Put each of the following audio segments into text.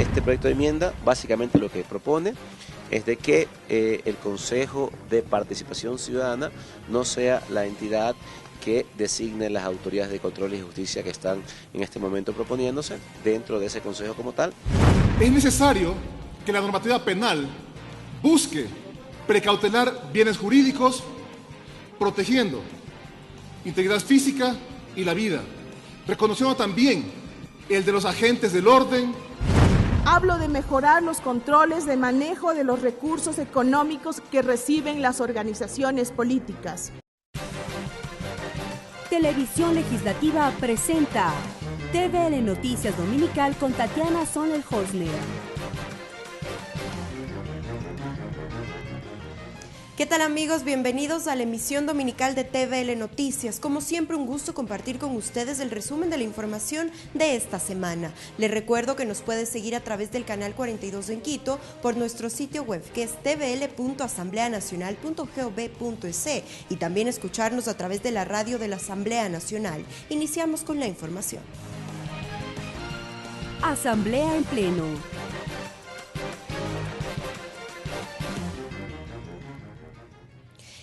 Este proyecto de enmienda básicamente lo que propone es de que el Consejo de Participación Ciudadana no sea la entidad que designe las autoridades de control y justicia que están en este momento proponiéndose dentro de ese consejo como tal. Es necesario que la normativa penal busque precautelar bienes jurídicos, protegiendo integridad física y la vida, reconociendo también el de los agentes del orden. Hablo de mejorar los controles de manejo de los recursos económicos que reciben las organizaciones políticas. Televisión Legislativa presenta TVL Noticias Dominical con Tatiana Sonel-Hosner. ¿Qué tal, amigos? Bienvenidos a la emisión dominical de TVL Noticias. Como siempre, un gusto compartir con ustedes el resumen de la información de esta semana. Les recuerdo que nos puede seguir a través del canal 42 en Quito, por nuestro sitio web que es tvl.asambleanacional.gov.es y también escucharnos a través de la radio de la Asamblea Nacional. Iniciamos con la información. Asamblea en pleno.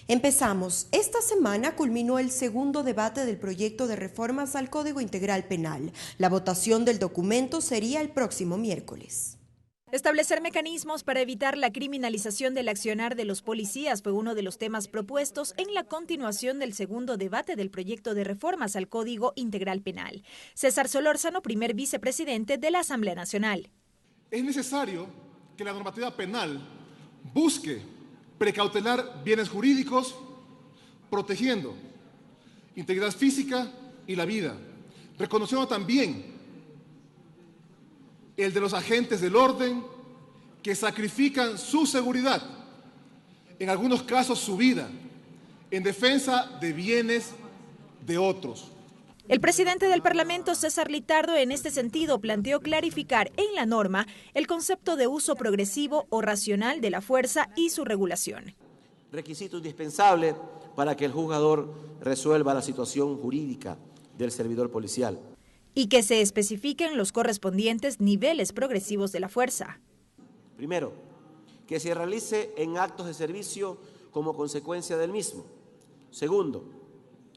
Empezamos. Esta semana culminó el segundo debate del proyecto de reformas al Código Integral Penal. La votación del documento sería el próximo miércoles. Establecer mecanismos para evitar la criminalización del accionar de los policías fue uno de los temas propuestos en la continuación del segundo debate del proyecto de reformas al Código Integral Penal. César Solórzano, primer vicepresidente de la Asamblea Nacional. Es necesario que la normativa penal busque precautelar bienes jurídicos, protegiendo integridad física y la vida, reconociendo también el de los agentes del orden que sacrifican su seguridad, en algunos casos su vida, en defensa de bienes de otros. El presidente del Parlamento, César Litardo, en este sentido planteó clarificar en la norma el concepto de uso progresivo o racional de la fuerza y su regulación. Requisito indispensable para que el juzgador resuelva la situación jurídica del servidor policial. Y que se especifiquen los correspondientes niveles progresivos de la fuerza. Primero, que se realice en actos de servicio como consecuencia del mismo. Segundo,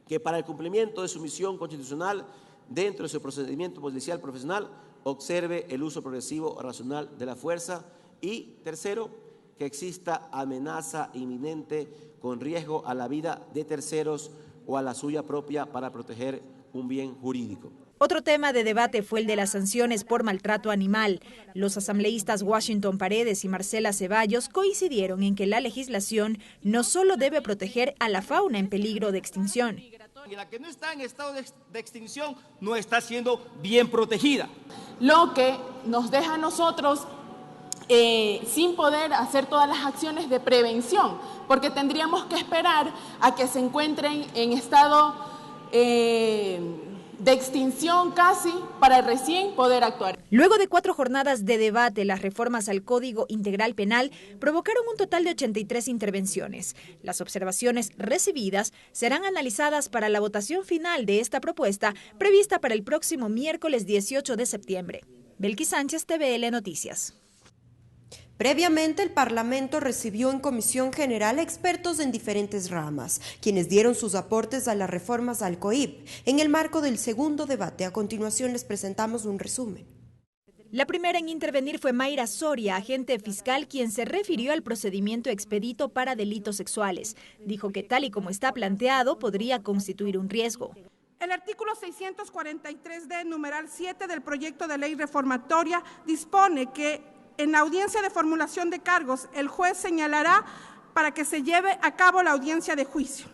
que para el cumplimiento de su misión constitucional dentro de su procedimiento policial profesional observe el uso progresivo o racional de la fuerza. Y tercero, que exista amenaza inminente con riesgo a la vida de terceros o a la suya propia para proteger un bien jurídico. Otro tema de debate fue el de las sanciones por maltrato animal. Los asambleístas Washington Paredes y Marcela Ceballos coincidieron en que la legislación no solo debe proteger a la fauna en peligro de extinción. Y la que no está en estado de extinción no está siendo bien protegida. Lo que nos deja a nosotros sin poder hacer todas las acciones de prevención, porque tendríamos que esperar a que se encuentren en estado de extinción casi para recién poder actuar. Luego de 4 jornadas de debate, las reformas al Código Integral Penal provocaron un total de 83 intervenciones. Las observaciones recibidas serán analizadas para la votación final de esta propuesta prevista para el próximo miércoles 18 de septiembre. Belkis Sánchez, TVL Noticias. Previamente, el Parlamento recibió en Comisión General expertos en diferentes ramas, quienes dieron sus aportes a las reformas al COIP. En el marco del segundo debate, a continuación les presentamos un resumen. La primera en intervenir fue Mayra Soria, agente fiscal, quien se refirió al procedimiento expedito para delitos sexuales. Dijo que tal y como está planteado, podría constituir un riesgo. El artículo 643D, numeral 7 del proyecto de ley reformatoria dispone que en la audiencia de formulación de cargos, el juez señalará para que se lleve a cabo la audiencia de juicio.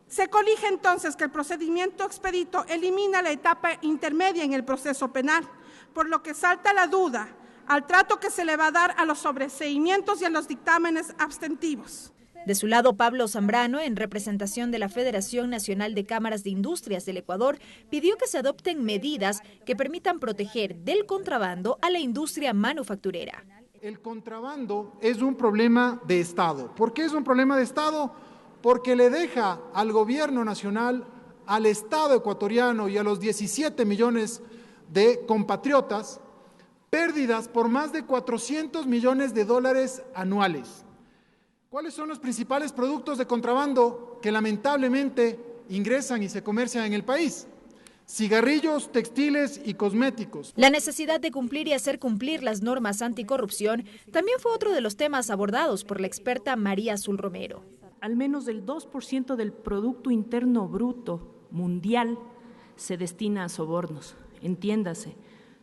Se colige entonces que el procedimiento expedito elimina la etapa intermedia en el proceso penal, por lo que salta la duda al trato que se le va a dar a los sobreseimientos y a los dictámenes abstentivos. De su lado, Pablo Zambrano, en representación de la Federación Nacional de Cámaras de Industrias del Ecuador, pidió que se adopten medidas que permitan proteger del contrabando a la industria manufacturera. El contrabando es un problema de Estado. ¿Por qué es un problema de Estado? Porque le deja al gobierno nacional, al Estado ecuatoriano y a los 17 millones de compatriotas pérdidas por más de 400 millones de dólares anuales. ¿Cuáles son los principales productos de contrabando que lamentablemente ingresan y se comercian en el país? Cigarrillos, textiles y cosméticos. La necesidad de cumplir y hacer cumplir las normas anticorrupción también fue otro de los temas abordados por la experta María Azul Romero. Al menos el 2% del Producto Interno Bruto mundial se destina a sobornos. Entiéndase,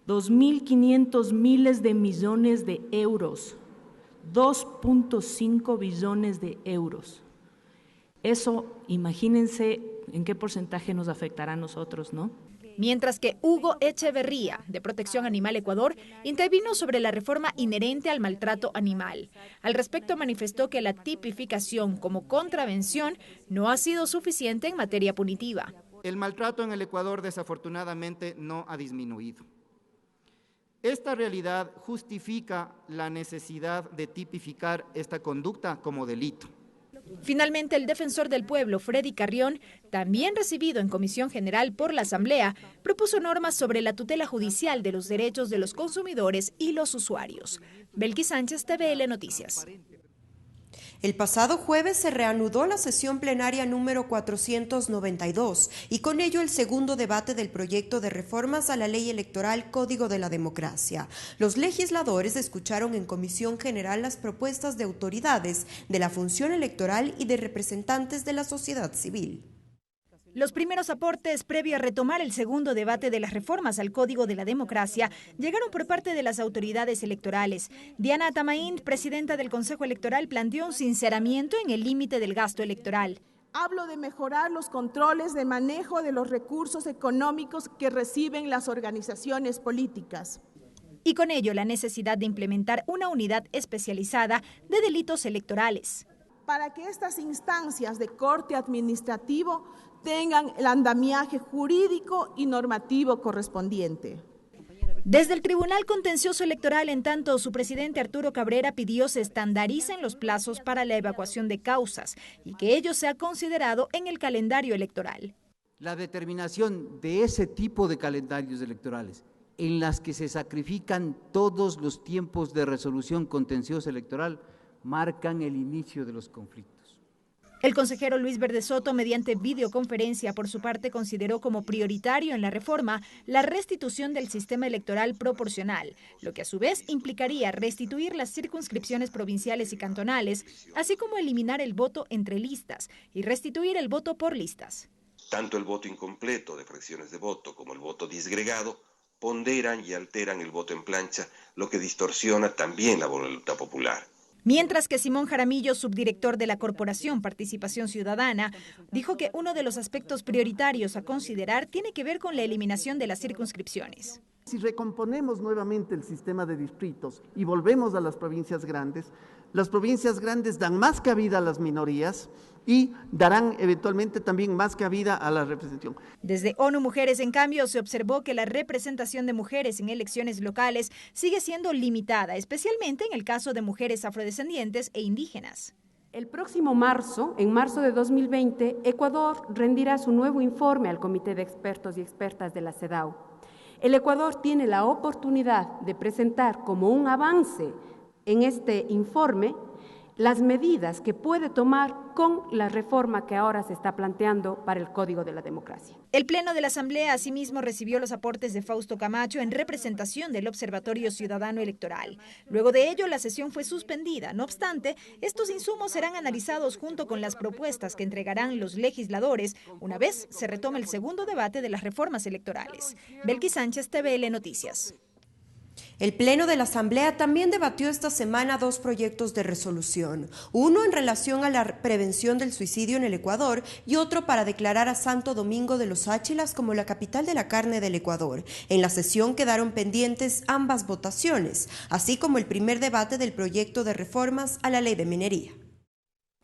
2.500 miles de millones de euros, 2.5 billones de euros. Eso, imagínense en qué porcentaje nos afectará a nosotros, ¿no? Mientras que Hugo Echeverría, de Protección Animal Ecuador, intervino sobre la reforma inherente al maltrato animal. Al respecto manifestó que la tipificación como contravención no ha sido suficiente en materia punitiva. El maltrato en el Ecuador desafortunadamente no ha disminuido. Esta realidad justifica la necesidad de tipificar esta conducta como delito. Finalmente, el defensor del pueblo, Freddy Carrión, también recibido en Comisión General por la Asamblea, propuso normas sobre la tutela judicial de los derechos de los consumidores y los usuarios. Belkis Sánchez, TVL Noticias. El pasado jueves se reanudó la sesión plenaria número 492 y con ello el segundo debate del proyecto de reformas a la Ley Electoral Código de la Democracia. Los legisladores escucharon en Comisión General las propuestas de autoridades de la función electoral y de representantes de la sociedad civil. Los primeros aportes previo a retomar el segundo debate de las reformas al Código de la Democracia llegaron por parte de las autoridades electorales. Diana Tamaín, presidenta del Consejo Electoral, planteó un sinceramiento en el límite del gasto electoral. Hablo de mejorar los controles de manejo de los recursos económicos que reciben las organizaciones políticas. Y con ello la necesidad de implementar una unidad especializada de delitos electorales. Para que estas instancias de corte administrativo tengan el andamiaje jurídico y normativo correspondiente. Desde el Tribunal Contencioso Electoral, en tanto, su presidente Arturo Cabrera pidió se estandaricen los plazos para la evacuación de causas y que ello sea considerado en el calendario electoral. La determinación de ese tipo de calendarios electorales en las que se sacrifican todos los tiempos de resolución contenciosa electoral marcan el inicio de los conflictos. El consejero Luis Verde Soto, mediante videoconferencia, por su parte, consideró como prioritario en la reforma la restitución del sistema electoral proporcional, lo que a su vez implicaría restituir las circunscripciones provinciales y cantonales, así como eliminar el voto entre listas y restituir el voto por listas. Tanto el voto incompleto de fracciones de voto como el voto disgregado ponderan y alteran el voto en plancha, lo que distorsiona también la voluntad popular. Mientras que Simón Jaramillo, subdirector de la Corporación Participación Ciudadana, dijo que uno de los aspectos prioritarios a considerar tiene que ver con la eliminación de las circunscripciones. Si recomponemos nuevamente el sistema de distritos y volvemos a las provincias grandes dan más cabida a las minorías y darán eventualmente también más cabida a la representación. Desde ONU Mujeres, en cambio, se observó que la representación de mujeres en elecciones locales sigue siendo limitada, especialmente en el caso de mujeres afrodescendientes e indígenas. El próximo marzo, en marzo de 2020, Ecuador rendirá su nuevo informe al Comité de Expertos y Expertas de la CEDAW. El Ecuador tiene la oportunidad de presentar como un avance en este informe las medidas que puede tomar con la reforma que ahora se está planteando para el Código de la Democracia. El Pleno de la Asamblea asimismo recibió los aportes de Fausto Camacho en representación del Observatorio Ciudadano Electoral. Luego de ello, la sesión fue suspendida. No obstante, estos insumos serán analizados junto con las propuestas que entregarán los legisladores una vez se retome el segundo debate de las reformas electorales. Belkis Sánchez, TVL Noticias. El Pleno de la Asamblea también debatió esta semana dos proyectos de resolución, uno en relación a la prevención del suicidio en el Ecuador y otro para declarar a Santo Domingo de los Áchilas como la capital de la carne del Ecuador. En la sesión quedaron pendientes ambas votaciones, así como el primer debate del proyecto de reformas a la Ley de Minería.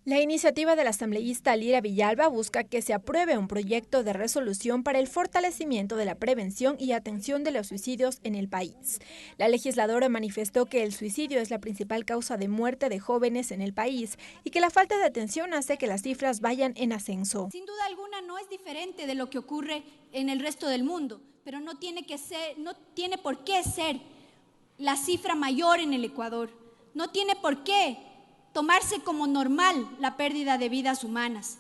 La iniciativa del asambleísta Lira Villalba busca que se apruebe un proyecto de resolución para el fortalecimiento de la prevención y atención de los suicidios en el país. La legisladora manifestó que el suicidio es la principal causa de muerte de jóvenes en el país y que la falta de atención hace que las cifras vayan en ascenso. Sin duda alguna no es diferente de lo que ocurre en el resto del mundo, pero no tiene por qué ser la cifra mayor en el Ecuador. No tiene por qué tomarse como normal la pérdida de vidas humanas.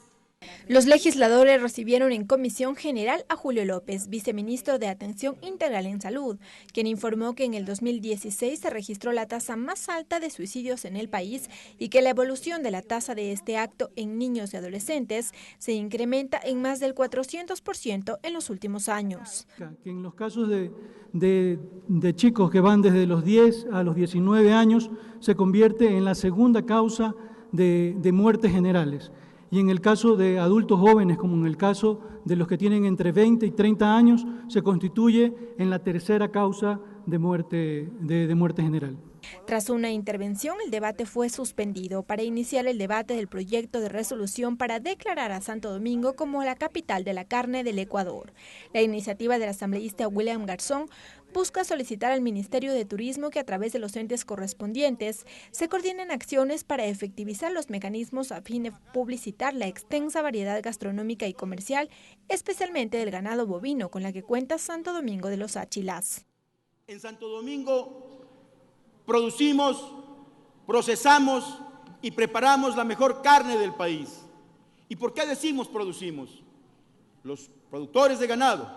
Los legisladores recibieron en comisión general a Julio López, viceministro de Atención Integral en Salud, quien informó que en el 2016 se registró la tasa más alta de suicidios en el país y que la evolución de la tasa de este acto en niños y adolescentes se incrementa en más del 400% en los últimos años. Que en los casos de chicos que van desde los 10 a los 19 años se convierte en la segunda causa de muertes generales. Y en el caso de adultos jóvenes, como en el caso de los que tienen entre 20 y 30 años, se constituye en la tercera causa de muerte general. Tras una intervención, el debate fue suspendido para iniciar el debate del proyecto de resolución para declarar a Santo Domingo como la capital de la carne del Ecuador. La iniciativa del asambleísta William Garzón busca solicitar al Ministerio de Turismo que a través de los entes correspondientes se coordinen acciones para efectivizar los mecanismos a fin de publicitar la extensa variedad gastronómica y comercial, especialmente del ganado bovino con la que cuenta Santo Domingo de los Áchilas. En Santo Domingo producimos, procesamos y preparamos la mejor carne del país. ¿Y por qué decimos producimos? Los productores de ganado,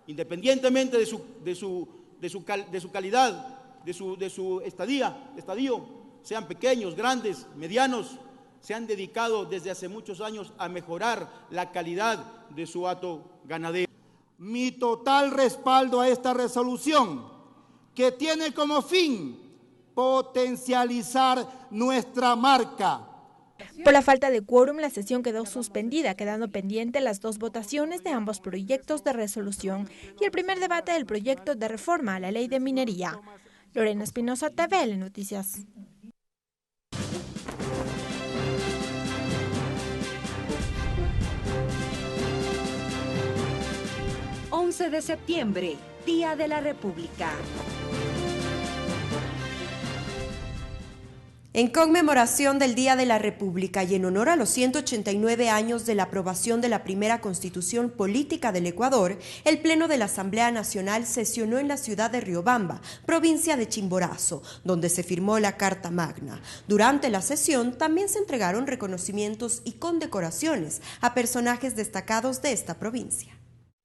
independientemente de su calidad, de su estadio, sean pequeños, grandes, medianos, se han dedicado desde hace muchos años a mejorar la calidad de su hato ganadero. Mi total respaldo a esta resolución, que tiene como fin potencializar nuestra marca. Por la falta de quórum, la sesión quedó suspendida, quedando pendiente las dos votaciones de ambos proyectos de resolución y el primer debate del proyecto de reforma a la ley de minería. Lorena Espinosa, TVL Noticias. De septiembre, Día de la República. En conmemoración del Día de la República y en honor a los 189 años de la aprobación de la primera Constitución Política del Ecuador, el Pleno de la Asamblea Nacional sesionó en la ciudad de Riobamba, provincia de Chimborazo, donde se firmó la Carta Magna. Durante la sesión también se entregaron reconocimientos y condecoraciones a personajes destacados de esta provincia.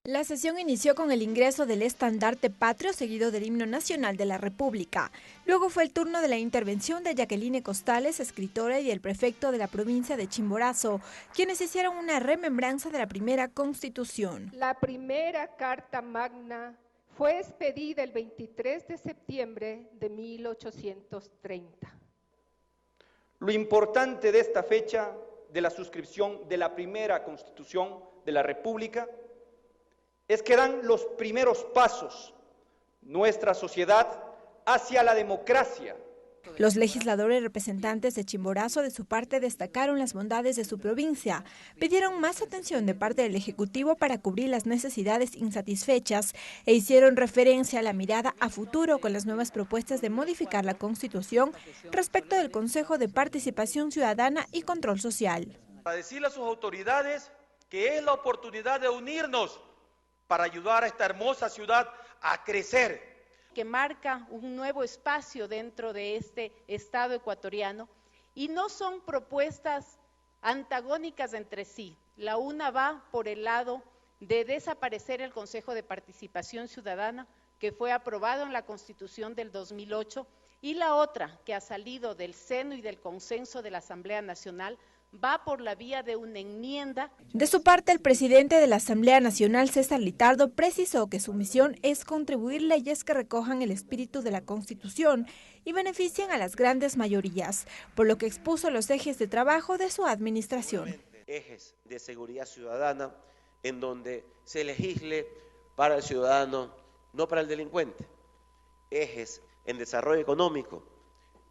La sesión inició con el ingreso del estandarte patrio seguido del himno nacional de la República. Luego fue el turno de la intervención de Jacqueline Costales, escritora, y el prefecto de la provincia de Chimborazo, quienes hicieron una remembranza de la primera Constitución. La primera Carta Magna fue expedida el 23 de septiembre de 1830. Lo importante de esta fecha de la suscripción de la primera Constitución de la República es que dan los primeros pasos nuestra sociedad hacia la democracia. Los legisladores representantes de Chimborazo, de su parte, destacaron las bondades de su provincia, pidieron más atención de parte del Ejecutivo para cubrir las necesidades insatisfechas e hicieron referencia a la mirada a futuro con las nuevas propuestas de modificar la Constitución respecto del Consejo de Participación Ciudadana y Control Social. Para decirle a sus autoridades que es la oportunidad de unirnos para ayudar a esta hermosa ciudad a crecer. Que marca un nuevo espacio dentro de este Estado ecuatoriano y no son propuestas antagónicas entre sí. La una va por el lado de desaparecer el Consejo de Participación Ciudadana, que fue aprobado en la Constitución del 2008, y la otra, que ha salido del seno y del consenso de la Asamblea Nacional, va por la vía de una enmienda. De su parte, el presidente de la Asamblea Nacional, César Litardo, precisó que su misión es contribuir leyes que recojan el espíritu de la Constitución y beneficien a las grandes mayorías, por lo que expuso los ejes de trabajo de su administración. Ejes de seguridad ciudadana en donde se legisle para el ciudadano, no para el delincuente. Ejes en desarrollo económico,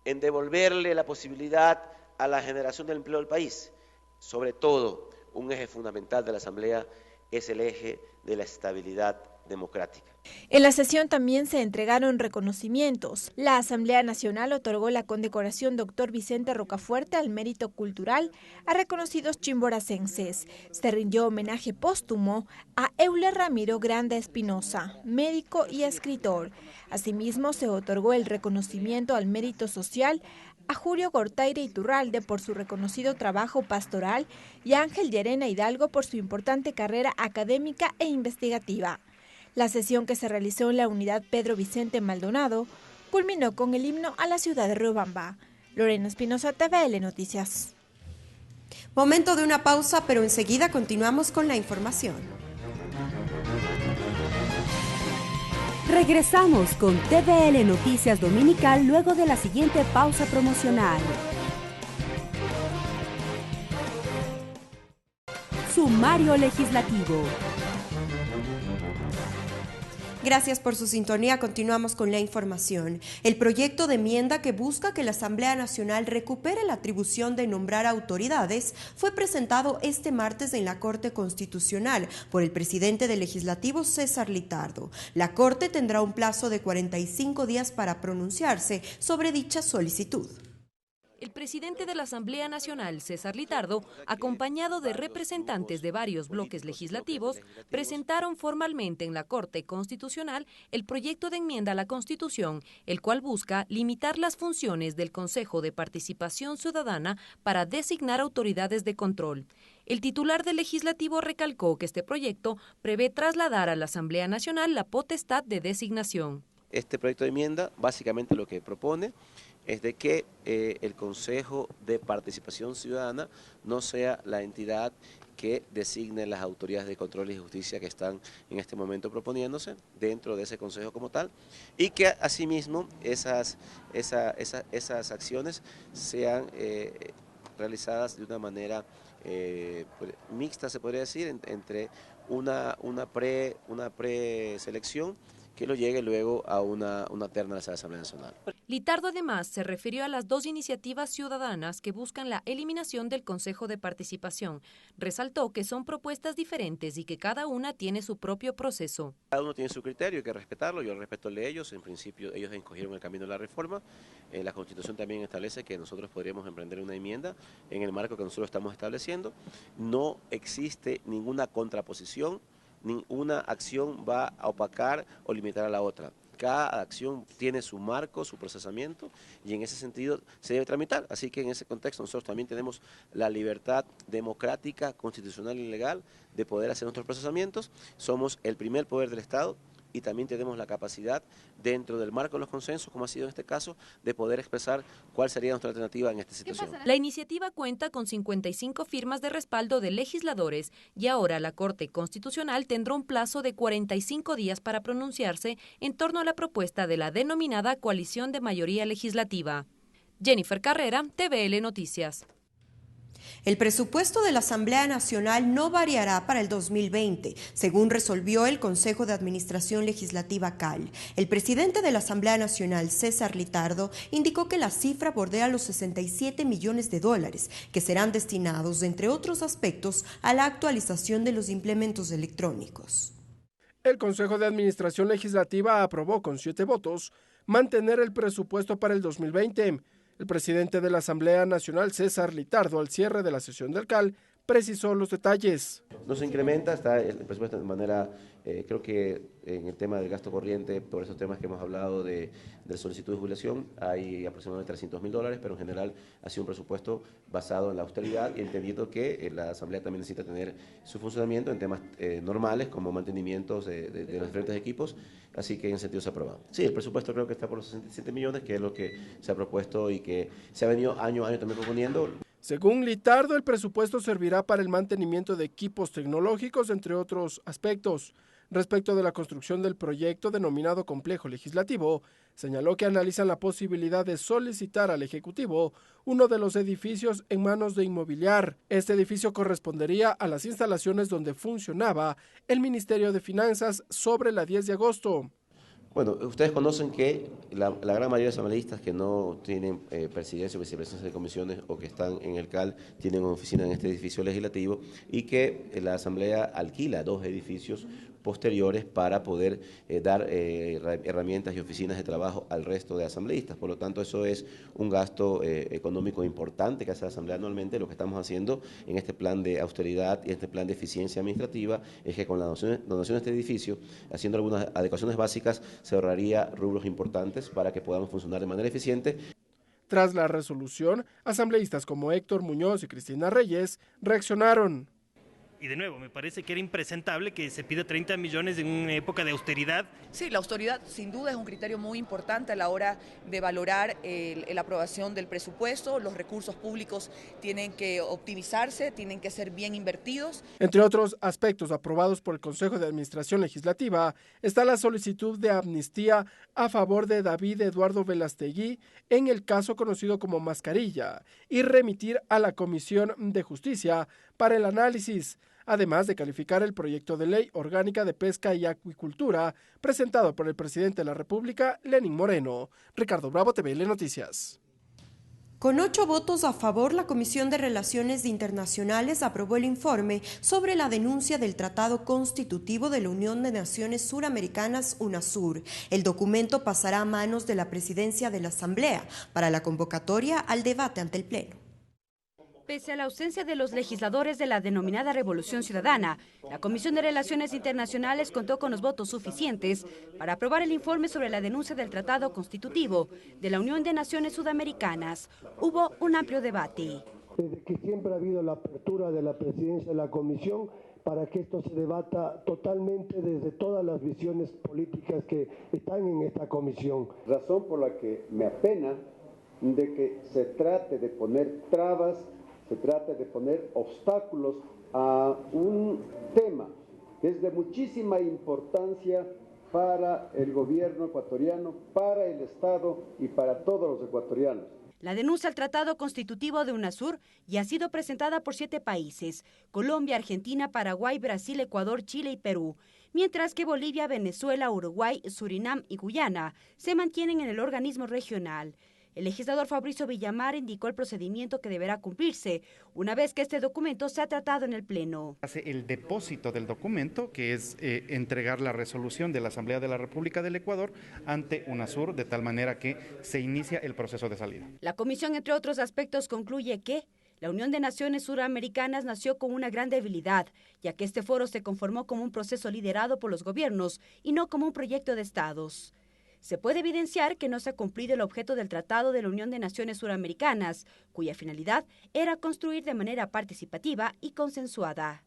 en devolverle la posibilidad a la generación del empleo del país. Sobre todo, un eje fundamental de la Asamblea es el eje de la estabilidad democrática. En la sesión también se entregaron reconocimientos. La Asamblea Nacional otorgó la condecoración Dr. Vicente Rocafuerte al mérito cultural a reconocidos chimboracenses. Se rindió homenaje póstumo a Euler Ramiro Granda Espinosa, médico y escritor. Asimismo, se otorgó el reconocimiento al mérito social a Julio Gortaire Iturralde por su reconocido trabajo pastoral y a Ángel Llerena Hidalgo por su importante carrera académica e investigativa. La sesión, que se realizó en la unidad Pedro Vicente Maldonado, culminó con el himno a la ciudad de Riobamba. Lorena Espinosa, TVL Noticias. Momento de una pausa, pero enseguida continuamos con la información. Regresamos con TVL Noticias Dominical luego de la siguiente pausa promocional. Sumario legislativo. Gracias por su sintonía. Continuamos con la información. El proyecto de enmienda que busca que la Asamblea Nacional recupere la atribución de nombrar autoridades fue presentado este martes en la Corte Constitucional por el presidente del Legislativo, César Litardo. La Corte tendrá un plazo de 45 días para pronunciarse sobre dicha solicitud. El presidente de la Asamblea Nacional, César Litardo, acompañado de representantes de varios bloques legislativos, presentaron formalmente en la Corte Constitucional el proyecto de enmienda a la Constitución, el cual busca limitar las funciones del Consejo de Participación Ciudadana para designar autoridades de control. El titular del Legislativo recalcó que este proyecto prevé trasladar a la Asamblea Nacional la potestad de designación. Este proyecto de enmienda básicamente lo que propone es de que el Consejo de Participación Ciudadana no sea la entidad que designe las autoridades de control y justicia que están en este momento proponiéndose dentro de ese Consejo como tal, y que asimismo esas acciones sean realizadas de una manera mixta, se podría decir, entre una preselección que lo llegue luego a una terna de la Asamblea Nacional. Litardo además se refirió a las dos iniciativas ciudadanas que buscan la eliminación del Consejo de Participación. Resaltó que son propuestas diferentes y que cada una tiene su propio proceso. Cada uno tiene su criterio, hay que respetarlo, yo respeto el de ellos, en principio ellos escogieron el camino de la reforma. La Constitución también establece que nosotros podríamos emprender una enmienda en el marco que nosotros estamos estableciendo. No existe ninguna contraposición, ninguna acción va a opacar o limitar a la otra. Cada acción tiene su marco, su procesamiento, y en ese sentido se debe tramitar. Así que en ese contexto nosotros también tenemos la libertad democrática, constitucional y legal de poder hacer nuestros procesamientos. Somos el primer poder del Estado y también tenemos la capacidad, dentro del marco de los consensos, como ha sido en este caso, de poder expresar cuál sería nuestra alternativa en esta situación. La iniciativa cuenta con 55 firmas de respaldo de legisladores y ahora la Corte Constitucional tendrá un plazo de 45 días para pronunciarse en torno a la propuesta de la denominada coalición de mayoría legislativa. Jennifer Carrera, TVL Noticias. El presupuesto de la Asamblea Nacional no variará para el 2020, según resolvió el Consejo de Administración Legislativa CAL. El presidente de la Asamblea Nacional, César Litardo, indicó que la cifra bordea los 67 millones de dólares, que serán destinados, entre otros aspectos, a la actualización de los implementos electrónicos. El Consejo de Administración Legislativa aprobó con 7 votos mantener el presupuesto para el 2020. El presidente de la Asamblea Nacional, César Litardo, al cierre de la sesión del CAL, precisó los detalles. No se incrementa, está el presupuesto de manera, creo que en el tema del gasto corriente, por esos temas que hemos hablado de solicitud de jubilación, hay aproximadamente $300.000, pero en general ha sido un presupuesto basado en la austeridad y entendiendo que la Asamblea también necesita tener su funcionamiento en temas normales, como mantenimientos de los diferentes equipos, así que en ese sentido se ha aprobado. Sí, el presupuesto creo que está por los 67 millones, que es lo que se ha propuesto y que se ha venido año a año también proponiendo. Según Litardo, el presupuesto servirá para el mantenimiento de equipos tecnológicos, entre otros aspectos. Respecto de la construcción del proyecto denominado Complejo Legislativo, señaló que analizan la posibilidad de solicitar al Ejecutivo uno de los edificios en manos de Inmobiliar. Este edificio correspondería a las instalaciones donde funcionaba el Ministerio de Finanzas sobre la 10 de agosto. Bueno, ustedes conocen que la gran mayoría de asambleístas que no tienen presidencia o vicepresidencia de comisiones o que están en el CAL tienen una oficina en este edificio legislativo y que la Asamblea alquila 2 edificios posteriores para poder dar herramientas y oficinas de trabajo al resto de asambleístas. Por lo tanto, eso es un gasto económico importante que hace la Asamblea anualmente. Lo que estamos haciendo en este plan de austeridad y este plan de eficiencia administrativa es que con la donación de este edificio, haciendo algunas adecuaciones básicas, se ahorraría rubros importantes para que podamos funcionar de manera eficiente. Tras la resolución, asambleístas como Héctor Muñoz y Cristina Reyes reaccionaron. Y de nuevo, me parece que era impresentable que se pida 30 millones en una época de austeridad. Sí, la austeridad sin duda es un criterio muy importante a la hora de valorar la aprobación del presupuesto. Los recursos públicos tienen que optimizarse, tienen que ser bien invertidos. Entre otros aspectos aprobados por el Consejo de Administración Legislativa está la solicitud de amnistía a favor de David Eduardo Velastegui en el caso conocido como Mascarilla y remitir a la Comisión de Justicia para el análisis, además de calificar el proyecto de ley orgánica de pesca y acuicultura presentado por el presidente de la República, Lenín Moreno. Ricardo Bravo, TVL Noticias. Con 8 votos a favor, la Comisión de Relaciones Internacionales aprobó el informe sobre la denuncia del Tratado Constitutivo de la Unión de Naciones Suramericanas, UNASUR. El documento pasará a manos de la Presidencia de la Asamblea para la convocatoria al debate ante el Pleno. Pese a la ausencia de los legisladores de la denominada Revolución Ciudadana, la Comisión de Relaciones Internacionales contó con los votos suficientes para aprobar el informe sobre la denuncia del Tratado Constitutivo de la Unión de Naciones Sudamericanas. Hubo un amplio debate. Desde que siempre ha habido la apertura de la presidencia de la Comisión para que esto se debata totalmente desde todas las visiones políticas que están en esta comisión. Razón por la que me apena de que se trate de poner trabas, se trata de poner obstáculos a un tema que es de muchísima importancia para el gobierno ecuatoriano, para el Estado y para todos los ecuatorianos. La denuncia al Tratado Constitutivo de UNASUR ya ha sido presentada por 7 países: Colombia, Argentina, Paraguay, Brasil, Ecuador, Chile y Perú, mientras que Bolivia, Venezuela, Uruguay, Surinam y Guyana se mantienen en el organismo regional. El legislador Fabricio Villamar indicó el procedimiento que deberá cumplirse una vez que este documento sea tratado en el Pleno. Hace el depósito del documento, que es entregar la resolución de la Asamblea de la República del Ecuador ante UNASUR, de tal manera que se inicia el proceso de salida. La comisión, entre otros aspectos, concluye que la Unión de Naciones Suramericanas nació con una gran debilidad, ya que este foro se conformó como un proceso liderado por los gobiernos y no como un proyecto de estados. Se puede evidenciar que no se ha cumplido el objeto del Tratado de la Unión de Naciones Suramericanas, cuya finalidad era construir de manera participativa y consensuada.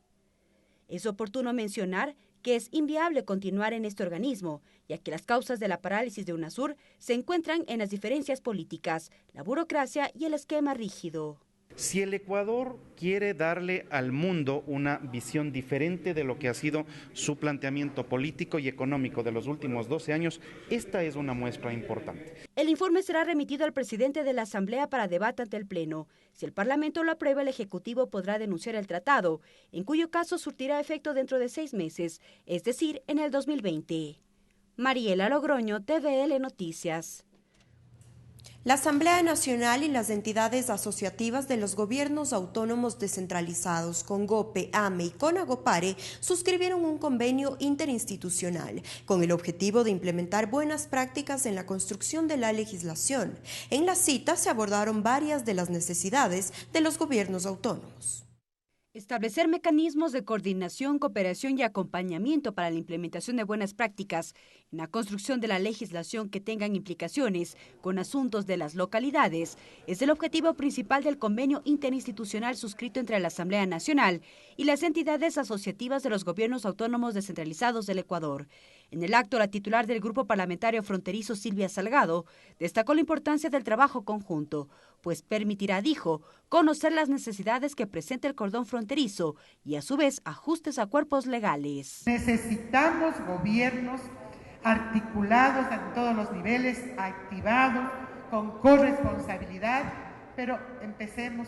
Es oportuno mencionar que es inviable continuar en este organismo, ya que las causas de la parálisis de UNASUR se encuentran en las diferencias políticas, la burocracia y el esquema rígido. Si el Ecuador quiere darle al mundo una visión diferente de lo que ha sido su planteamiento político y económico de los últimos 12 años, esta es una muestra importante. El informe será remitido al presidente de la Asamblea para debate ante el Pleno. Si el Parlamento lo aprueba, el Ejecutivo podrá denunciar el tratado, en cuyo caso surtirá efecto dentro de 6 meses, es decir, en el 2020. Mariela Logroño, TVL Noticias. La Asamblea Nacional y las entidades asociativas de los gobiernos autónomos descentralizados, CONGOPE, AME y CONAGOPARE, suscribieron un convenio interinstitucional con el objetivo de implementar buenas prácticas en la construcción de la legislación. En la cita se abordaron varias de las necesidades de los gobiernos autónomos. Establecer mecanismos de coordinación, cooperación y acompañamiento para la implementación de buenas prácticas en la construcción de la legislación que tengan implicaciones con asuntos de las localidades es el objetivo principal del convenio interinstitucional suscrito entre la Asamblea Nacional y las entidades asociativas de los gobiernos autónomos descentralizados del Ecuador. En el acto, la titular del Grupo Parlamentario Fronterizo, Silvia Salgado, destacó la importancia del trabajo conjunto, pues permitirá, dijo, conocer las necesidades que presenta el cordón fronterizo y, a su vez, ajustes a cuerpos legales. Necesitamos gobiernos articulados en todos los niveles, activados, con corresponsabilidad, pero empecemos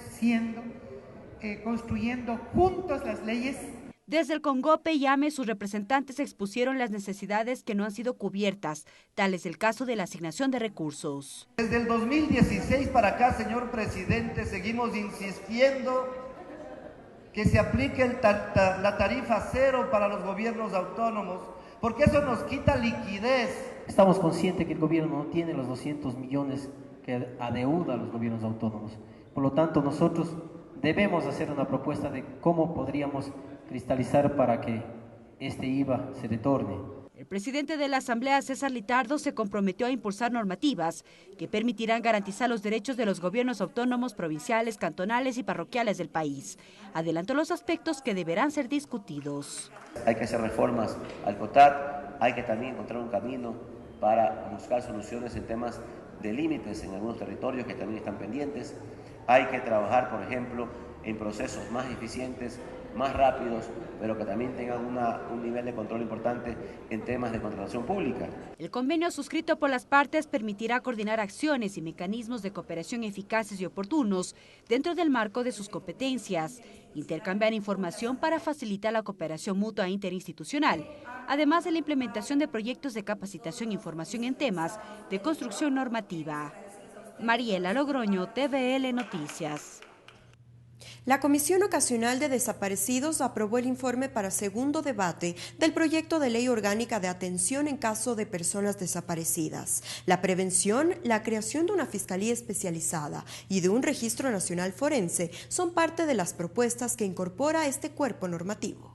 construyendo juntos las leyes. Desde el CONGOPE y AME, sus representantes expusieron las necesidades que no han sido cubiertas, tal es el caso de la asignación de recursos. Desde el 2016 para acá, señor presidente, seguimos insistiendo que se aplique la tarifa cero para los gobiernos autónomos, porque eso nos quita liquidez. Estamos conscientes que el gobierno no tiene los 200 millones que adeuda a los gobiernos autónomos. Por lo tanto, nosotros debemos hacer una propuesta de cómo podríamos cristalizar para que este IVA se retorne. El presidente de la Asamblea, César Litardo, se comprometió a impulsar normativas que permitirán garantizar los derechos de los gobiernos autónomos, provinciales, cantonales y parroquiales del país. Adelantó los aspectos que deberán ser discutidos. Hay que hacer reformas al COTAD, hay que también encontrar un camino para buscar soluciones en temas de límites en algunos territorios que también están pendientes. Hay que trabajar, por ejemplo, en procesos más eficientes, más rápidos, pero que también tengan un nivel de control importante en temas de contratación pública. El convenio suscrito por las partes permitirá coordinar acciones y mecanismos de cooperación eficaces y oportunos dentro del marco de sus competencias, intercambiar información para facilitar la cooperación mutua e interinstitucional, además de la implementación de proyectos de capacitación e información en temas de construcción normativa. Mariela Logroño, TVL Noticias. La Comisión Ocasional de Desaparecidos aprobó el informe para segundo debate del proyecto de ley orgánica de atención en caso de personas desaparecidas. La prevención, la creación de una fiscalía especializada y de un registro nacional forense son parte de las propuestas que incorpora este cuerpo normativo.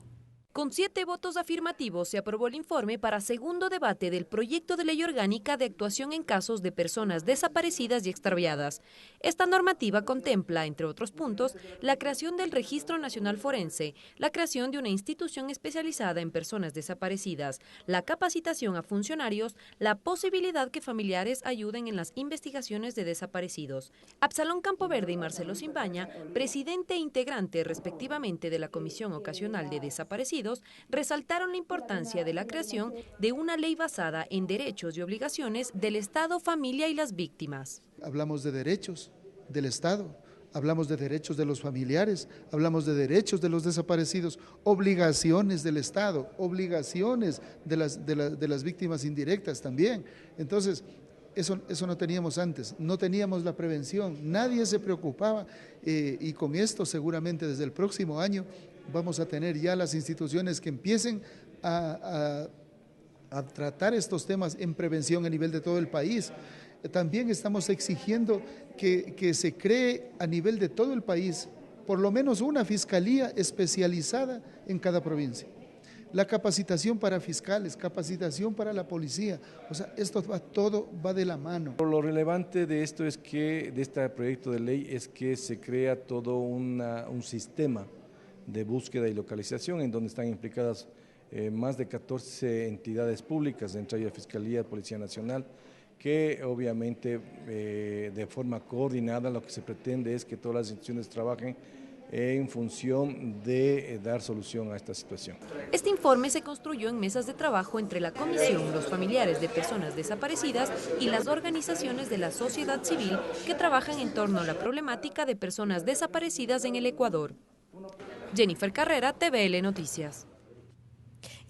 Con 7 votos afirmativos se aprobó el informe para segundo debate del proyecto de ley orgánica de actuación en casos de personas desaparecidas y extraviadas. Esta normativa contempla, entre otros puntos, la creación del Registro Nacional Forense, la creación de una institución especializada en personas desaparecidas, la capacitación a funcionarios, la posibilidad que familiares ayuden en las investigaciones de desaparecidos. Absalón Campoverde y Marcelo Simbaña, presidente e integrante respectivamente de la Comisión Ocasional de Desaparecidos, resaltaron la importancia de la creación de una ley basada en derechos y obligaciones del Estado, familia y las víctimas. Hablamos de derechos del Estado, hablamos de derechos de los familiares, hablamos de derechos de los desaparecidos, obligaciones del Estado, obligaciones de las víctimas indirectas también. Entonces, eso no teníamos antes, no teníamos la prevención, nadie se preocupaba y con esto seguramente desde el próximo año vamos a tener ya las instituciones que empiecen a tratar estos temas en prevención a nivel de todo el país. También estamos exigiendo que se cree a nivel de todo el país por lo menos una fiscalía especializada en cada provincia. La capacitación para fiscales, capacitación para la policía, o sea, todo va de la mano. Lo relevante de esto es que, de este proyecto de ley, es que se crea todo un sistema de búsqueda y localización en donde están implicadas más de 14 entidades públicas, entre ellas Fiscalía, Policía Nacional, que obviamente de forma coordinada lo que se pretende es que todas las instituciones trabajen en función de dar solución a esta situación. Este informe se construyó en mesas de trabajo entre la Comisión, los familiares de personas desaparecidas y las organizaciones de la sociedad civil que trabajan en torno a la problemática de personas desaparecidas en el Ecuador. Jennifer Carrera, TVL Noticias.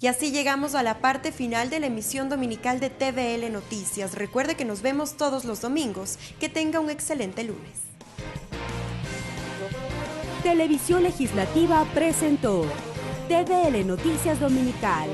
Y así llegamos a la parte final de la emisión dominical de TVL Noticias. Recuerde que nos vemos todos los domingos. Que tenga un excelente lunes. Televisión Legislativa presentó TVL Noticias Dominical.